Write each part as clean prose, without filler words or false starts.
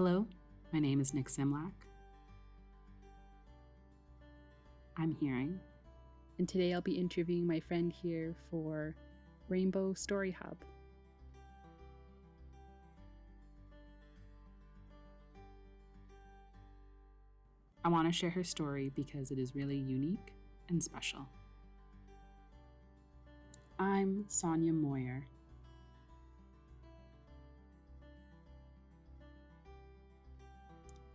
Hello, my name is Nik Zemlak. I'm hearing, and today I'll be interviewing my friend here for Rainbow Story Hub. I want to share her story because it is really unique and special. I'm Sonya Moyer.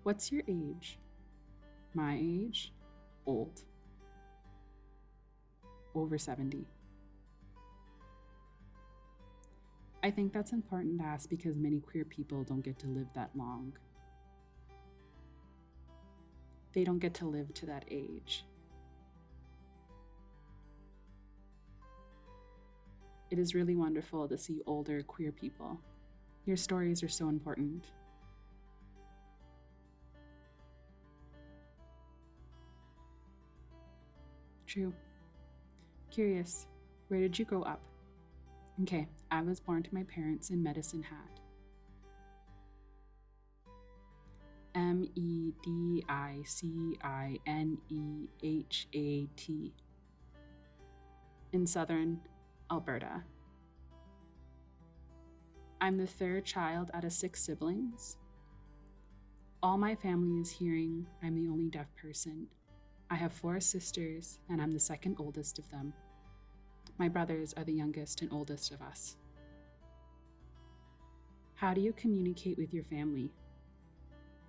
What's your age? My age? Old. Over 70. I think that's important to ask because many queer people don't get to live that long. They don't get to live to that age. It is really wonderful to see older queer people. Your stories are so important. True. Curious, where did you grow up? Okay, I was born to my parents in Medicine Hat. Medicinehat in southern Alberta. I'm the third child out of 6 siblings. All my family is hearing. I'm the only deaf person. I have 4 sisters, and I'm the second oldest of them. My brothers are the youngest and oldest of us. How do you communicate with your family?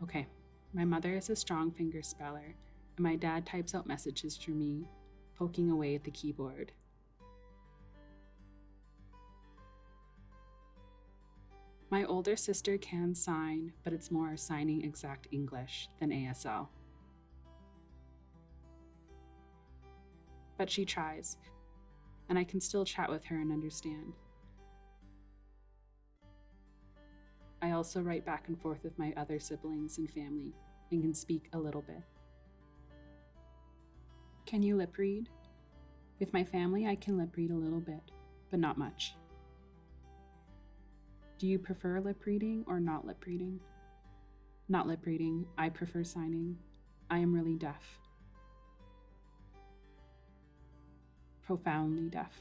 Okay, my mother is a strong finger speller, and my dad types out messages for me, poking away at the keyboard. My older sister can sign, but it's more signing exact English than ASL. But she tries, and I can still chat with her and understand. I also write back and forth with my other siblings and family and can speak a little bit. Can you lip read? With my family, I can lip read a little bit, but not much. Do you prefer lip reading or not lip reading? Not lip reading, I prefer signing. I am really deaf. Profoundly deaf.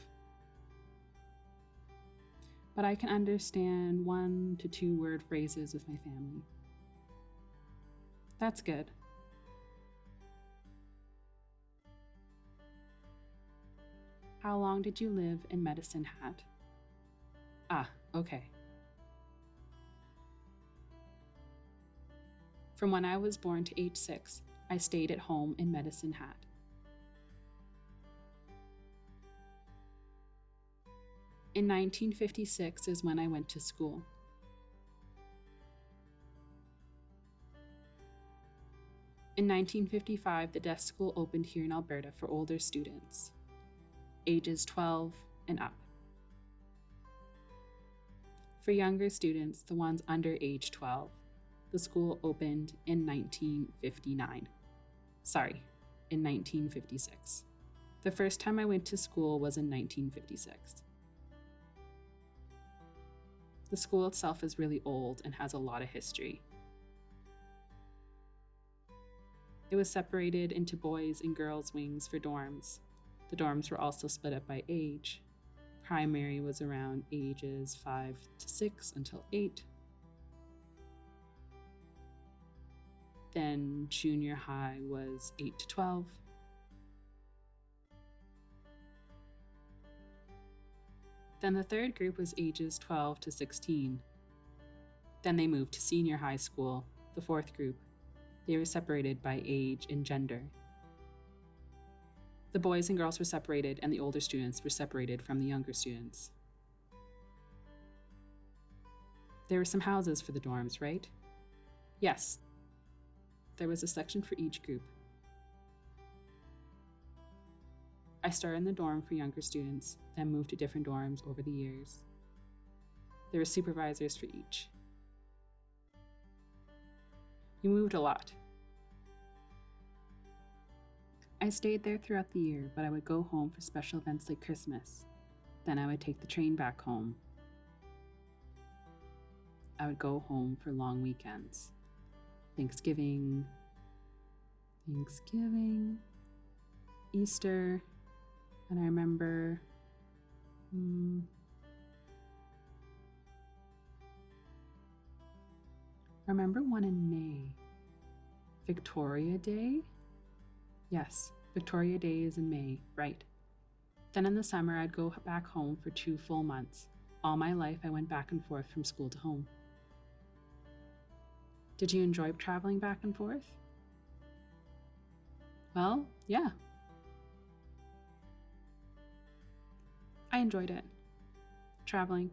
But I can understand 1 to 2 word phrases with my family. That's good. How long did you live in Medicine Hat? Okay. From when I was born to age 6, I stayed at home in Medicine Hat. In 1956 is when I went to school. In 1955, the deaf school opened here in Alberta for older students, ages 12 and up. For younger students, the ones under age 12, the school opened in 1956. The first time I went to school was in 1956. The school itself is really old and has a lot of history. It was separated into boys and girls wings for dorms. The dorms were also split up by age. Primary was around ages 5 to 6 until 8. Then junior high was 8 to 12. Then the third group was ages 12 to 16. Then they moved to senior high school, the fourth group. They were separated by age and gender. The boys and girls were separated, and the older students were separated from the younger students. There were some houses for the dorms, right? Yes. There was a section for each group. I started in the dorm for younger students, then moved to different dorms over the years. There were supervisors for each. You moved a lot. I stayed there throughout the year, but I would go home for special events like Christmas. Then I would take the train back home. I would go home for long weekends. Thanksgiving, Easter, and I remember one in May. Victoria Day? Yes, Victoria Day is in May, right. Then in the summer, I'd go back home for 2 full months. All my life, I went back and forth from school to home. Did you enjoy traveling back and forth? Well, yeah. I enjoyed it. Traveling.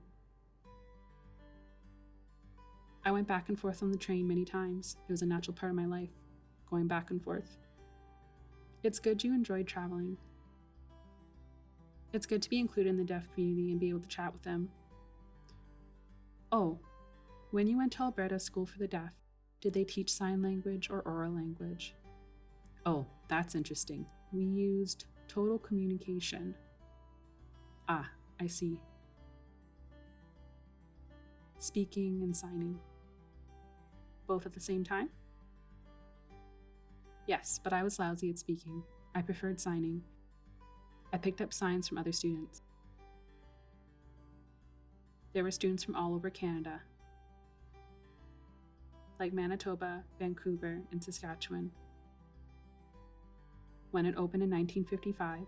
I went back and forth on the train many times. It was a natural part of my life, going back and forth. It's good you enjoyed traveling. It's good to be included in the deaf community and be able to chat with them. Oh, when you went to Alberta School for the Deaf, did they teach sign language or oral language? Oh, that's interesting. We used total communication. Ah, I see. Speaking and signing. Both at the same time? Yes, but I was lousy at speaking. I preferred signing. I picked up signs from other students. There were students from all over Canada, like Manitoba, Vancouver, and Saskatchewan. When it opened in 1955,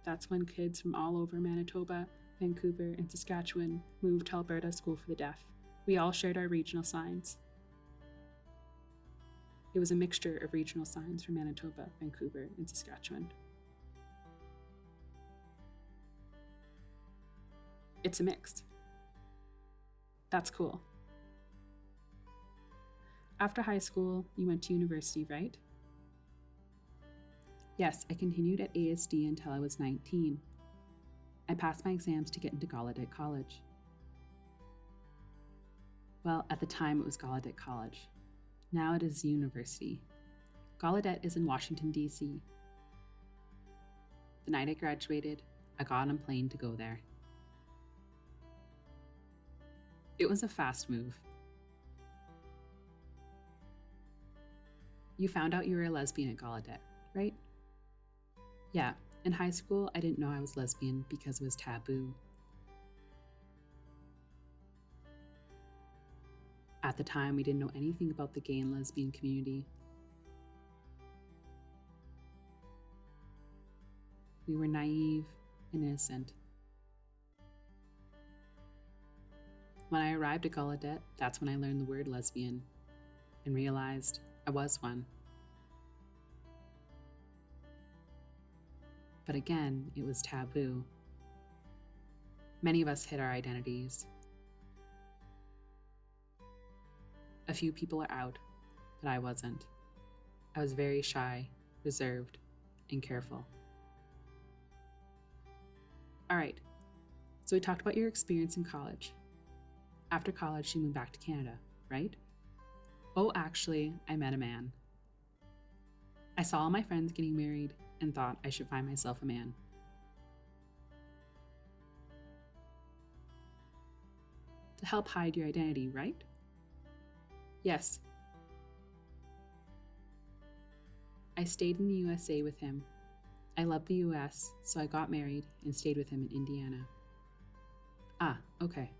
that's when kids from all over Manitoba, Vancouver, and Saskatchewan moved to Alberta School for the Deaf. We all shared our regional signs. It was a mixture of regional signs from Manitoba, Vancouver, and Saskatchewan. It's a mix. That's cool. After high school, you went to university, right? Yes, I continued at ASD until I was 19. I passed my exams to get into Gallaudet College. Well, at the time it was Gallaudet College. Now it is university. Gallaudet is in Washington, D.C. The night I graduated, I got on a plane to go there. It was a fast move. You found out you were a lesbian at Gallaudet, right? Yeah, in high school, I didn't know I was lesbian because it was taboo. At the time, we didn't know anything about the gay and lesbian community. We were naive and innocent. When I arrived at Gallaudet, that's when I learned the word lesbian and realized I was one. But again, it was taboo. Many of us hid our identities. A few people are out, but I wasn't. I was very shy, reserved, and careful. All right, so we talked about your experience in college. After college, you moved back to Canada, right? Oh, actually, I met a man. I saw all my friends getting married and thought I should find myself a man. To help hide your identity, right? Yes. I stayed in the USA with him. I loved the US, so I got married and stayed with him in Indiana. Ah, okay.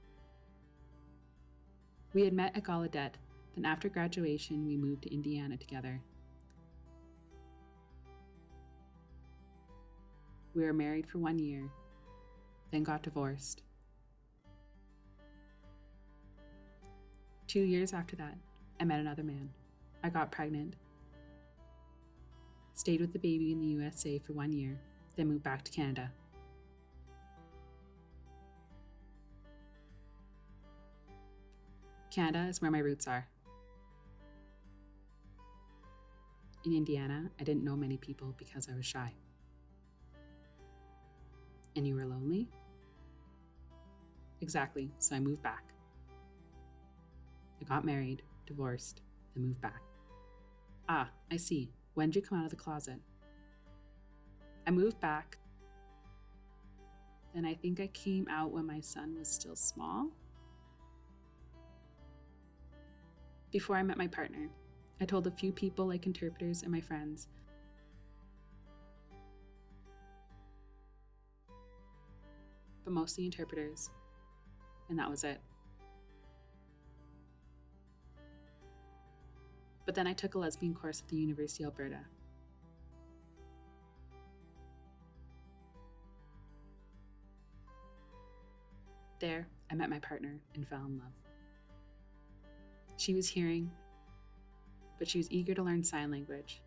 We had met at Gallaudet, then after graduation, we moved to Indiana together. We were married for 1 year, then got divorced. 2 years after that, I met another man. I got pregnant. Stayed with the baby in the USA for 1 year, then moved back to Canada. Canada is where my roots are. In Indiana, I didn't know many people because I was shy. And you were lonely? Exactly, so I moved back. I got married, divorced, then moved back. Ah, I see. When did you come out of the closet? I moved back. Then I think I came out when my son was still small. Before I met my partner. I told a few people like interpreters and my friends. But mostly interpreters. And that was it. But then I took a lesbian course at the University of Alberta. There, I met my partner and fell in love. She was hearing, but she was eager to learn sign language.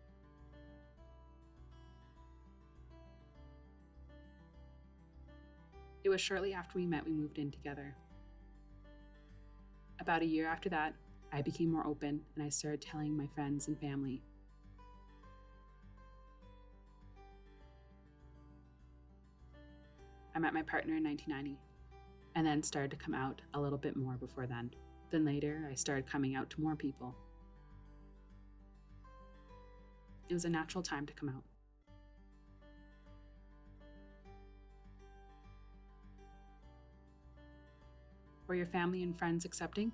It was shortly after we met we moved in together. About a year after that, I became more open and I started telling my friends and family. I met my partner in 1990 and then started to come out a little bit more before then. Then later, I started coming out to more people. It was a natural time to come out. Were your family and friends accepting?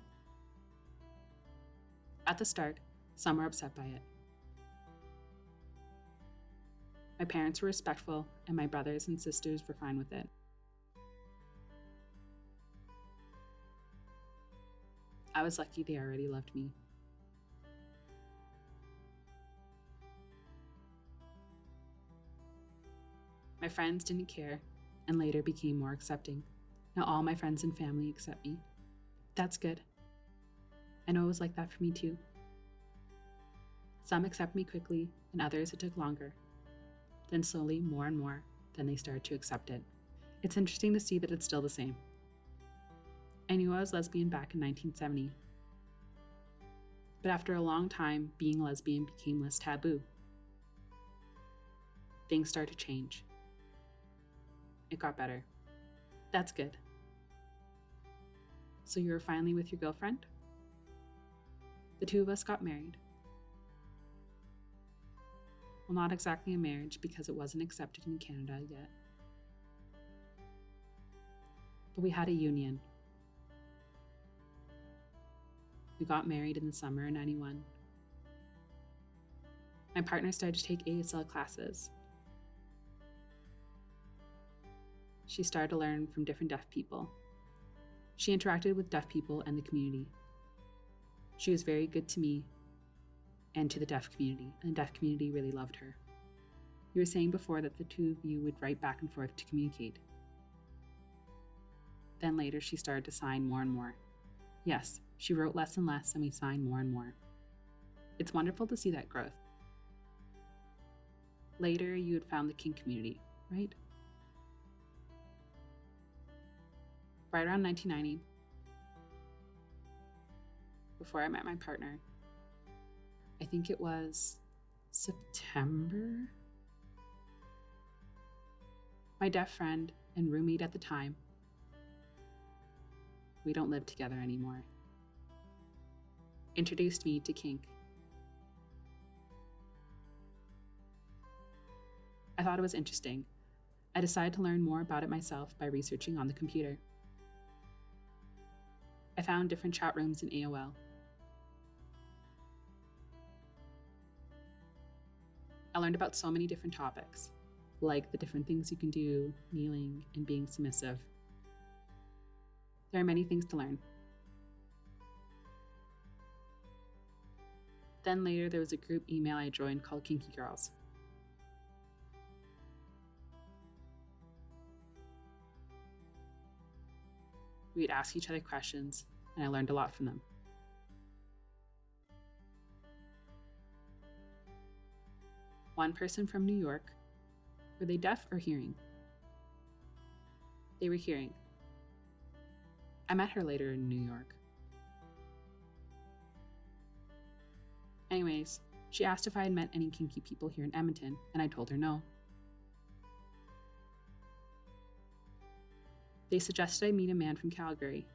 At the start, some were upset by it. My parents were respectful, and my brothers and sisters were fine with it. I was lucky they already loved me. My friends didn't care, and later became more accepting. Now all my friends and family accept me. That's good. I know it was like that for me too. Some accept me quickly, and others it took longer. Then slowly, more and more, then they started to accept it. It's interesting to see that it's still the same. I knew I was lesbian back in 1970. But after a long time, being lesbian became less taboo. Things started to change. It got better. That's good. So you were finally with your girlfriend? The two of us got married. Well, not exactly a marriage because it wasn't accepted in Canada yet. But we had a union. We got married in the summer of 91. My partner started to take ASL classes. She started to learn from different deaf people. She interacted with deaf people and the community. She was very good to me and to the deaf community, and the deaf community really loved her. You were saying before that the two of you would write back and forth to communicate. Then later she started to sign more and more. Yes, she wrote less and less and we signed more and more. It's wonderful to see that growth. Later you had found the Kink community, right? Right around 1990, before I met my partner, I think it was September. My deaf friend and roommate at the time, we don't live together anymore, introduced me to Kink. I thought it was interesting. I decided to learn more about it myself by researching on the computer. I found different chat rooms in AOL. I learned about so many different topics, like the different things you can do, kneeling, and being submissive. There are many things to learn. Then later there was a group email I joined called Kinky Girls. We'd ask each other questions, and I learned a lot from them. One person from New York. Were they deaf or hearing? They were hearing. I met her later in New York. Anyways, she asked if I had met any kinky people here in Edmonton, and I told her no. They suggested I meet a man from Calgary.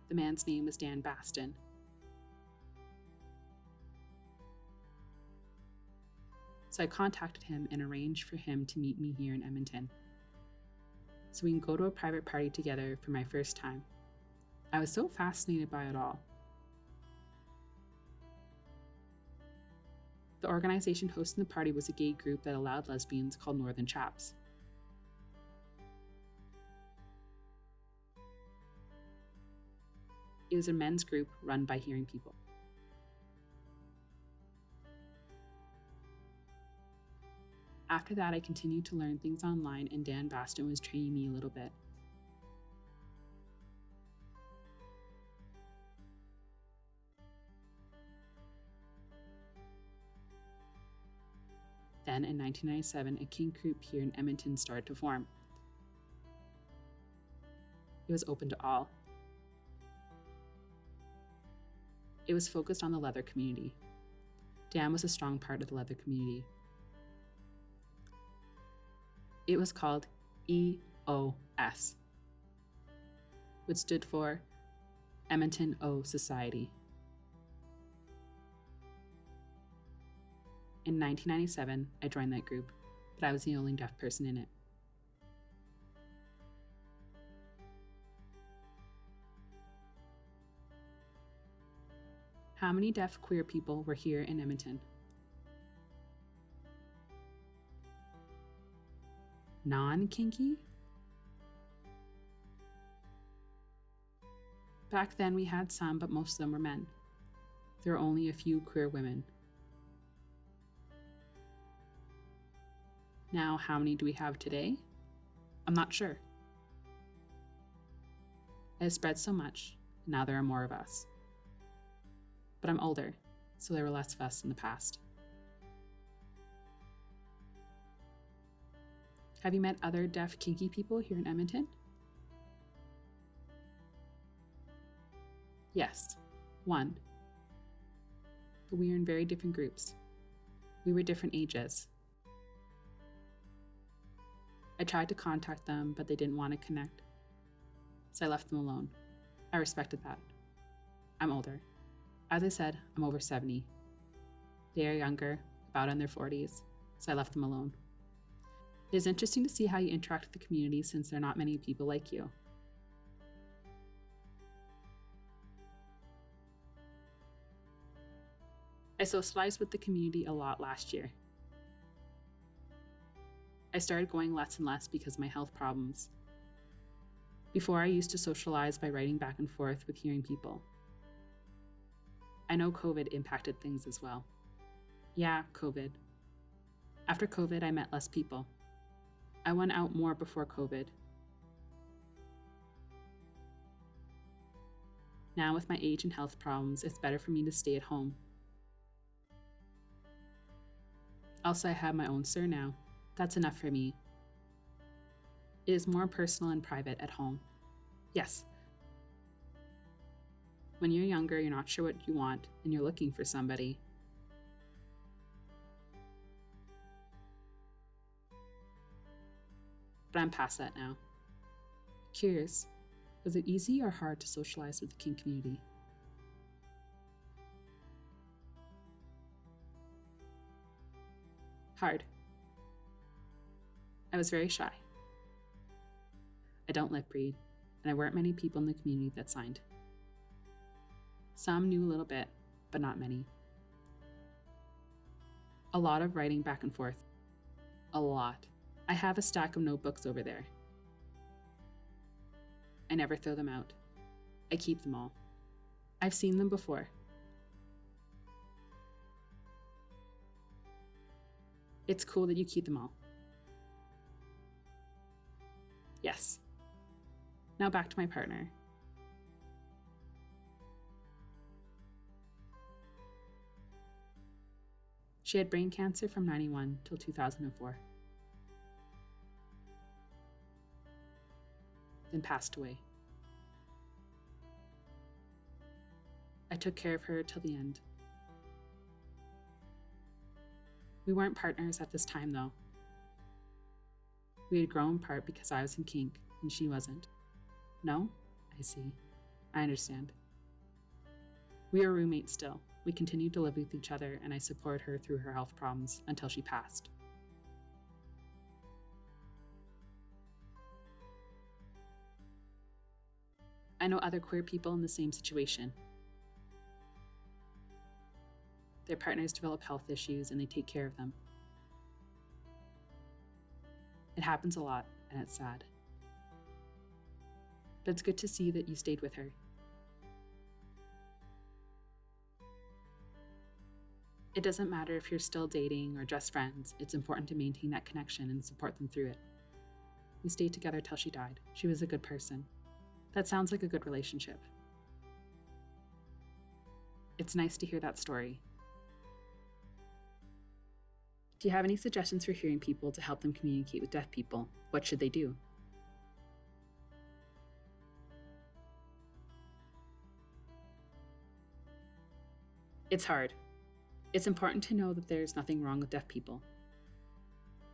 The man's name was Dan Baston. So I contacted him and arranged for him to meet me here in Edmonton, so we can go to a private party together for my first time. I was so fascinated by it all. The organization hosting the party was a gay group that allowed lesbians called Northern Chaps. It was a men's group run by hearing people. After that, I continued to learn things online, and Dan Baston was training me a little bit. Then, in 1997, a kink group here in Edmonton started to form. It was open to all. It was focused on the leather community. Dan was a strong part of the leather community. It was called EOS, which stood for Edmonton O Society. In 1997, I joined that group, but I was the only deaf person in it. How many deaf queer people were here in Edmonton? Non-kinky? Back then we had some, but most of them were men. There were only a few queer women. Now, how many do we have today? I'm not sure. It has spread so much, and now there are more of us. But I'm older, so there were less of us in the past. Have you met other deaf kinky people here in Edmonton? Yes, one. But we were in very different groups. We were different ages. I tried to contact them, but they didn't want to connect. So I left them alone. I respected that. I'm older. As I said, I'm over 70. They are younger, about in their 40s, so I left them alone. It is interesting to see how you interact with the community since there are not many people like you. I socialized with the community a lot last year. I started going less and less because of my health problems. Before, I used to socialize by writing back and forth with hearing people. I know COVID impacted things as well. Yeah, COVID. After COVID, I met less people. I went out more before COVID. Now, with my age and health problems, it's better for me to stay at home. Also, I have my own sir now. That's enough for me. It is more personal and private at home. Yes. When you're younger, you're not sure what you want, and you're looking for somebody. But I'm past that now. Curious, was it easy or hard to socialize with the kink community? Hard. I was very shy. I don't lip read, and there weren't many people in the community that signed. Some knew a little bit, but not many. A lot of writing back and forth. A lot. I have a stack of notebooks over there. I never throw them out. I keep them all. I've seen them before. It's cool that you keep them all. Yes. Now back to my partner. She had brain cancer from 1991 till 2004. Then passed away. I took care of her till the end. We weren't partners at this time, though. We had grown apart because I was in kink and she wasn't. No? I see. I understand. We were roommates still. We continued to live with each other, and I supported her through her health problems until she passed. I know other queer people in the same situation. Their partners develop health issues and they take care of them. It happens a lot, and it's sad. But it's good to see that you stayed with her. It doesn't matter if you're still dating or just friends, it's important to maintain that connection and support them through it. We stayed together till she died. She was a good person. That sounds like a good relationship. It's nice to hear that story. Do you have any suggestions for hearing people to help them communicate with deaf people? What should they do? It's hard. It's important to know that there's nothing wrong with deaf people.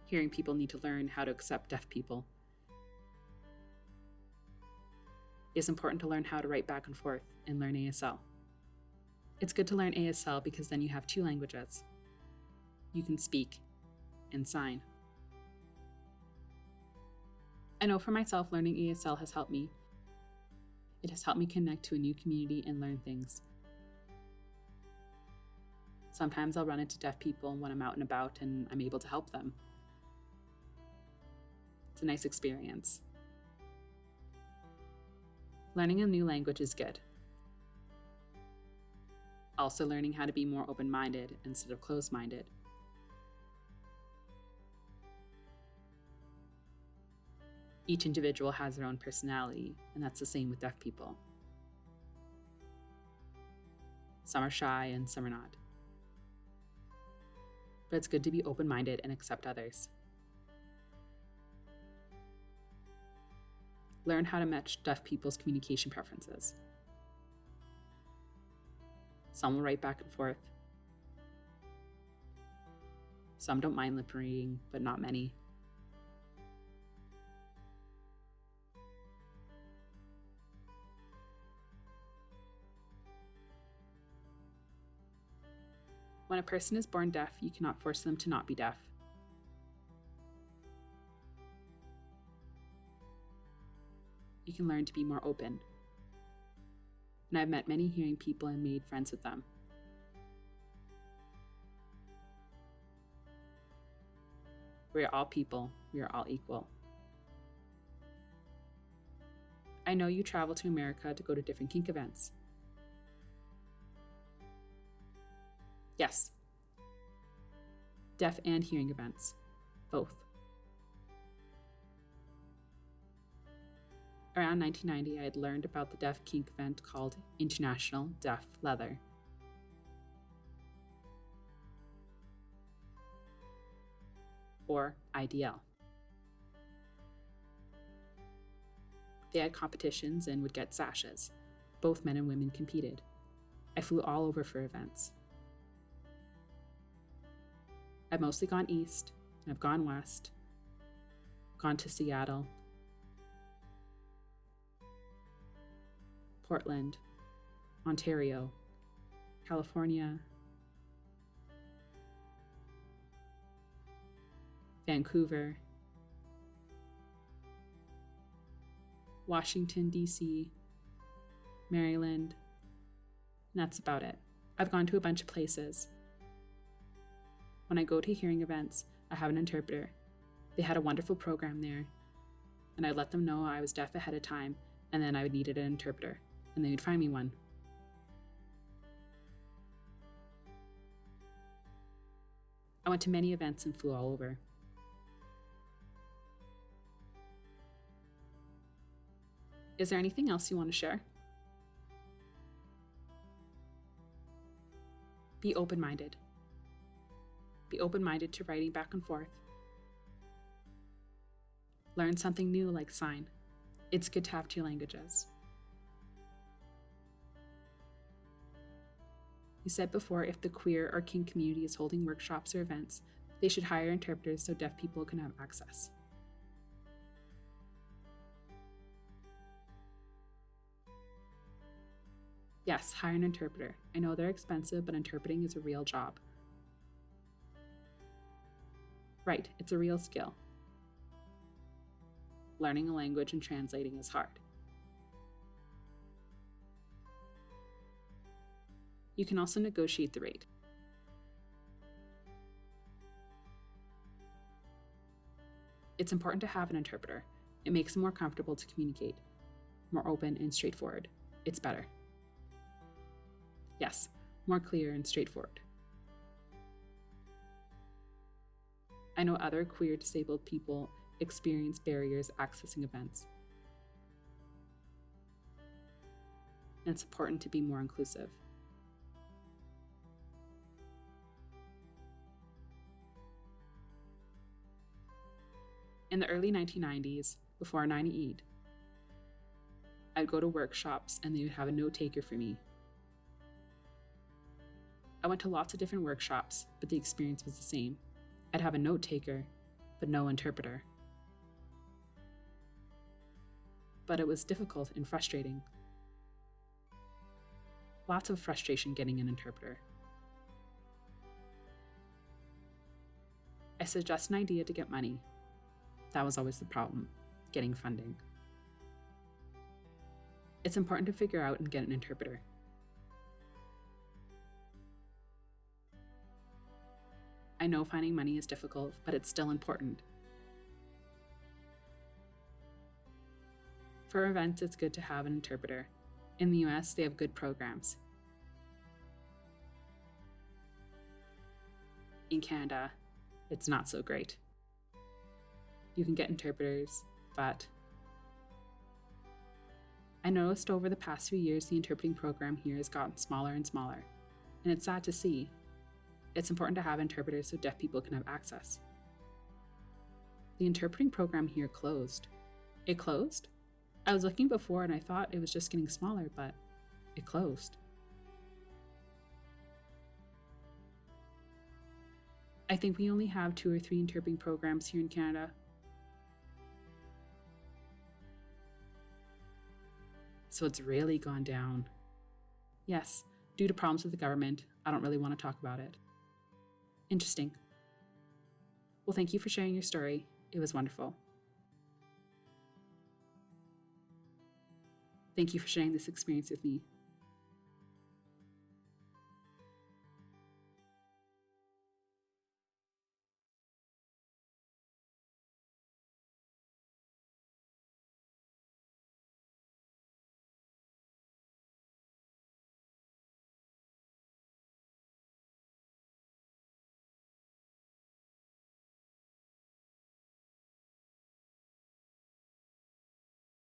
Hearing people need to learn how to accept deaf people. It's important to learn how to write back and forth and learn ASL. It's good to learn ASL because then you have two languages. You can speak and sign. I know for myself, learning ASL has helped me. It has helped me connect to a new community and learn things. Sometimes I'll run into deaf people when I'm out and about and I'm able to help them. It's a nice experience. Learning a new language is good. Also learning how to be more open-minded instead of closed-minded. Each individual has their own personality, and that's the same with deaf people. Some are shy and some are not. But it's good to be open-minded and accept others. Learn how to match deaf people's communication preferences. Some will write back and forth. Some don't mind lip reading, but not many. When a person is born deaf, you cannot force them to not be deaf. You can learn to be more open. And I've met many hearing people and made friends with them. We are all people. We are all equal. I know you travel to America to go to different kink events. Yes. Deaf and hearing events. Both. Around 1990, I had learned about the deaf kink event called International Deaf Leather. Or IDL. They had competitions and would get sashes. Both men and women competed. I flew all over for events. I've mostly gone east, and I've gone west, gone to Seattle, Portland, Ontario, California, Vancouver, Washington, D.C., Maryland, and that's about it. I've gone to a bunch of places. When I go to hearing events, I have an interpreter. They had a wonderful program there, and I'd let them know I was deaf ahead of time, and then I would need an interpreter, and they would find me one. I went to many events and flew all over. Is there anything else you want to share? Be open-minded. Be open-minded to writing back and forth. Learn something new like sign. It's good to have two languages. You said before, if the queer or kink community is holding workshops or events, they should hire interpreters so deaf people can have access. Yes, hire an interpreter. I know they're expensive, but interpreting is a real job. Right, it's a real skill. Learning a language and translating is hard. You can also negotiate the rate. It's important to have an interpreter. It makes it more comfortable to communicate, more open and straightforward. It's better. Yes, more clear and straightforward. I know other queer disabled people experience barriers accessing events. And it's important to be more inclusive. In the early 1990s, before 9/8, I'd go to workshops and they would have a note taker for me. I went to lots of different workshops, but the experience was the same. I'd have a note taker, but no interpreter. But it was difficult and frustrating. Lots of frustration getting an interpreter. I suggested an idea to get money. That was always the problem, getting funding. It's important to figure out and get an interpreter. I know finding money is difficult, but it's still important. For events, it's good to have an interpreter. In the US, they have good programs. In Canada, it's not so great. You can get interpreters, but I noticed over the past few years the interpreting program here has gotten smaller and smaller, and it's sad to see. It's important to have interpreters so deaf people can have access. The interpreting program here closed. It closed? I was looking before and I thought it was just getting smaller, but it closed. I think we only have 2 or 3 interpreting programs here in Canada. So it's really gone down. Yes, due to problems with the government, I don't really want to talk about it. Interesting. Well, thank you for sharing your story. It was wonderful. Thank you for sharing this experience with me.